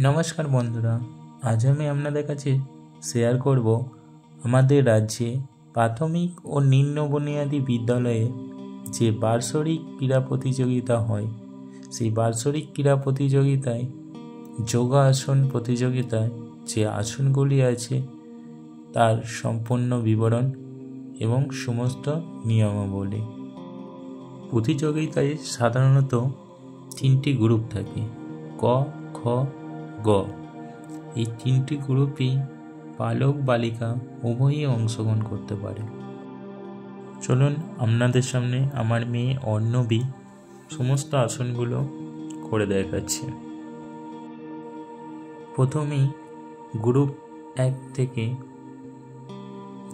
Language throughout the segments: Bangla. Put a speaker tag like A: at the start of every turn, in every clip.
A: নমস্কার বন্ধুরা, আজ আমি আপনাদের কাছে শেয়ার করব আমাদের রাজ্যে প্রাথমিক ও নিম্ন বুনিয়াদী বিদ্যালয়ে যে বার্ষিক ক্রীড়া প্রতিযোগিতা হয়, সেই বার্ষিক ক্রীড়া প্রতিযোগিতায় যোগাসন প্রতিযোগিতায় যে আসনগুলি আছে তার সম্পূর্ণ বিবরণ এবং সমস্ত নিয়মাবলী। প্রতিযোগিতায় সাধারণত 3টি গ্রুপ থাকে, ক, খ, গ। এই 3টি গ্রুপই বালক বালিকা উভয়ই অংশগ্রহণ করতে পারে। চলুন আপনাদের সামনে আমার মেয়ে অর্ণবী সমস্ত আসনগুলো করে দেখাচ্ছে। প্রথমেই গ্রুপ 1 থেকে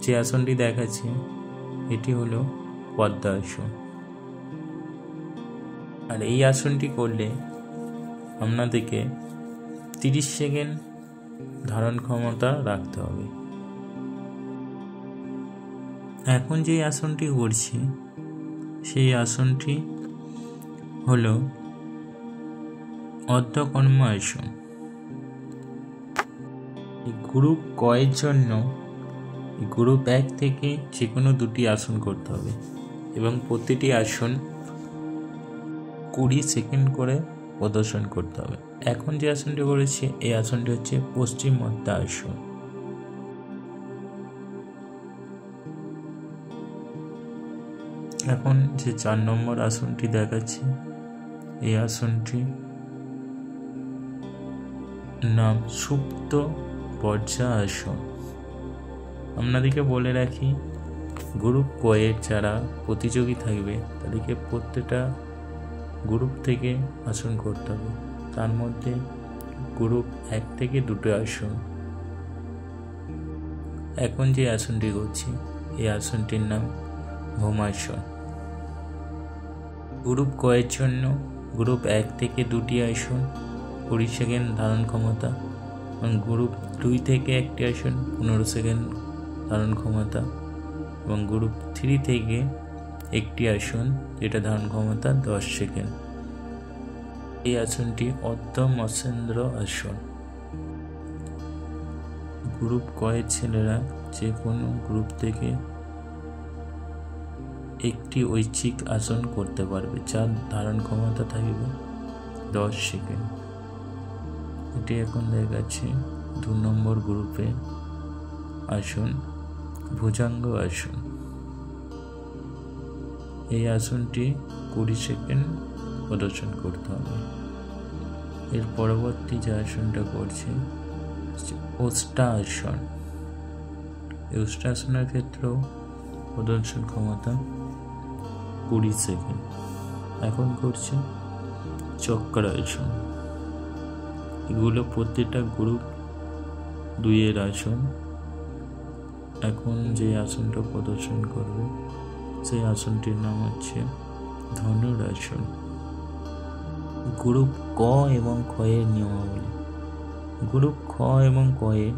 A: যে আসনটি দেখাচ্ছে এটি হলো পদ্মাসন। আর এই আসনটি করলে আপনাদেরকে 30 সেকেন্ড ধারণ ক্ষমতা রাখতে হবে। এখন যে আসনটি করছি সেই আসনটি হলো অর্ধকর্ম আসন। গ্রুপ ক এর জন্য গ্রুপ 1 থেকে যে কোনো 2টি আসন করতে হবে এবং প্রতিটি আসন 20 সেকেন্ড করে প্রদর্শন করতে হবে। এখন যে আসনটি করেছি এই আসনটি হচ্ছে পশ্চিমোত্তান আসন। এখন যে 4 নম্বর আসনটি দেখাচ্ছি এই আসনটি নাম সুপ্ত বজ্রাসন। আপনাদেরকে বলে রাখি, গ্রুপ ক এর যারা প্রতিযোগী থাকবে তাদেরকে প্রত্যেকটা গ্রুপ থেকে আসন করতে হবে। তার মধ্যে গ্রুপ 1 থেকে 2টি আসন। এখন যে আসনটি করছি এই আসনটির নাম ভূমাসন। গ্রুপ ক এর জন্য গ্রুপ 1 থেকে 2টি আসন, 20 সেকেন্ড ধারণ ক্ষমতা, এবং গ্রুপ 2 থেকে 1টি আসন, 15 সেকেন্ড ধারণ ক্ষমতা, এবং গ্রুপ 3 থেকে 1টি আসন যেটা ধারণ ক্ষমতা 10 সেকেন্ড। এই আসনটি অর্ধ মৎস্যেন্দ্র আসন। গ্রুপ ক এর ছেলেরা যে কোনো গ্রুপ থেকে একটি ঐচ্ছিক আসন করতে পারবে যার ধারণ ক্ষমতা থাকবে 10 সেকেন্ড। এটি এখন দেখাচ্ছে 2 নম্বর গ্রুপে আসন ভুজঙ্গ আসন। এই আসনটি 20 সেকেন্ড প্রদর্শন করতে হবে। এর পরবর্তী যে আসনটা করছে ওষ্ঠাসন। এই ওষ্ঠাসনের ক্ষেত্রেও প্রদর্শন ক্ষমতা 20 সেকেন্ড। এখন করছে চক্রাসন। এগুলো প্রত্যেকটা গ্রুপ 2 এর আসন। এখন যে আসনটা প্রদর্শন করবে সেই আসনটির নাম হচ্ছে ধনুরাসন। গ্রুপ ক এবং খ এর নিয়মাবলী। গ্রুপ খ এবং ক এ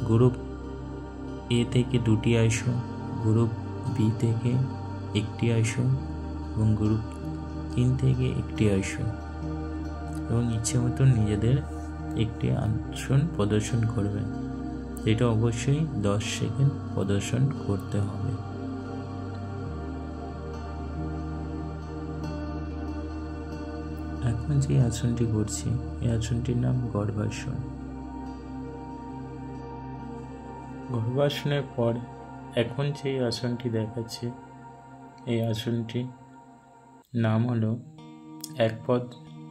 A: গ্রুপ এ থেকে 2টি আসন, গ্রুপ বি থেকে 1টি আসন এবং গ্রুপ 3 থেকে 1টি আসন, এবং ইচ্ছে মতো নিজেদের একটি আসন প্রদর্শন করবেন। এটা অবশ্যই 10 সেকেন্ড প্রদর্শন করতে হবে। এখন যে আসনটি করছি এই আসনটির নাম গর্ভাসন। গর্ভাসনের পর এখন যে আসনটি দেখাচ্ছে এই আসনটি নাম হলো একপদ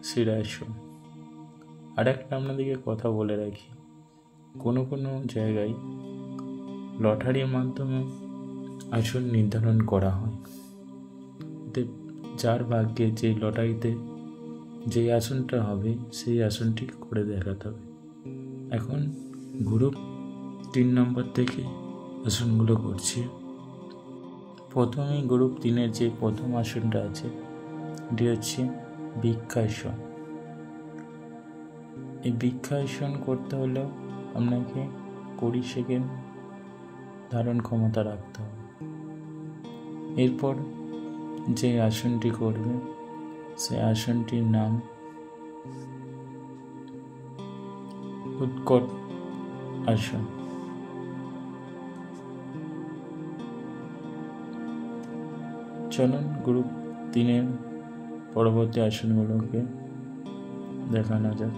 A: শিরাসন। আর একটা আপনাদেরকে কথা বলে রাখি, কোনো কোনো জায়গায় লটারির মাধ্যমে আসন নির্ধারণ করা হয়। যার ভাগ্যে যে লটারিতে যে আসনটা হবে সেই আসনটি করে দেখাতে হবে। এখন গ্রুপ 3 নম্বর থেকে আসনগুলো করছি। প্রথমেই গ্রুপ 3 এর যে প্রথম আসনটা আছে এটি হচ্ছে বৃক্ষাসন। এই বৃক্ষাসন করতে হলেও আপনাকে 20 সেকেন্ড ধারণ ক্ষমতা রাখতে হবে। এরপর যে আসনটি করবে সেই আসনটির নাম উৎকট আসন। চলুন গ্রুপ 3 পরবর্তী আসনগুলোকে দেখানো যাক।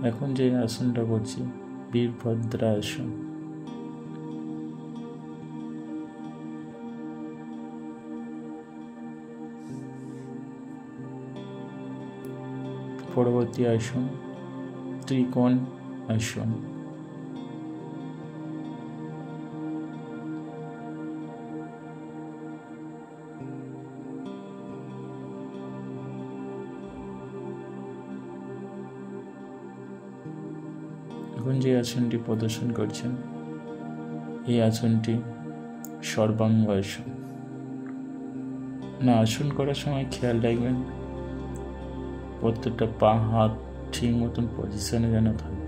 A: এখন যে আসনটা করছি বীরভদ্রাসন। পরবর্তী আসন ত্রিকোণ আসন। এখন যে আসনটি প্রদর্শন করছেন এই আসনটি সর্বাঙ্গ আসন। আসন করার সময় খেয়াল রাখবেন প্রত্যেকটা পা হাত ঠিক মতন পজিশনে যেন থাকে।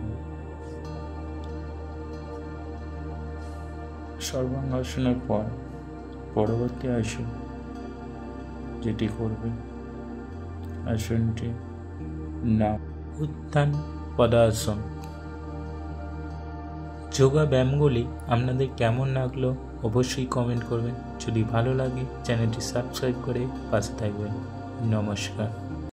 A: সর্বাঙ্গ আসনের পর পরবর্তী আসন যেটি করবে আসনটি নাম উত্থান পদাসন। যোগা ব্যায়ামগুলি আপনাদের কেমন লাগলো অবশ্যই কমেন্ট করবেন। যদি ভালো লাগে চ্যানেলটি সাবস্ক্রাইব করে পাশে থাকবেন। নমস্কার।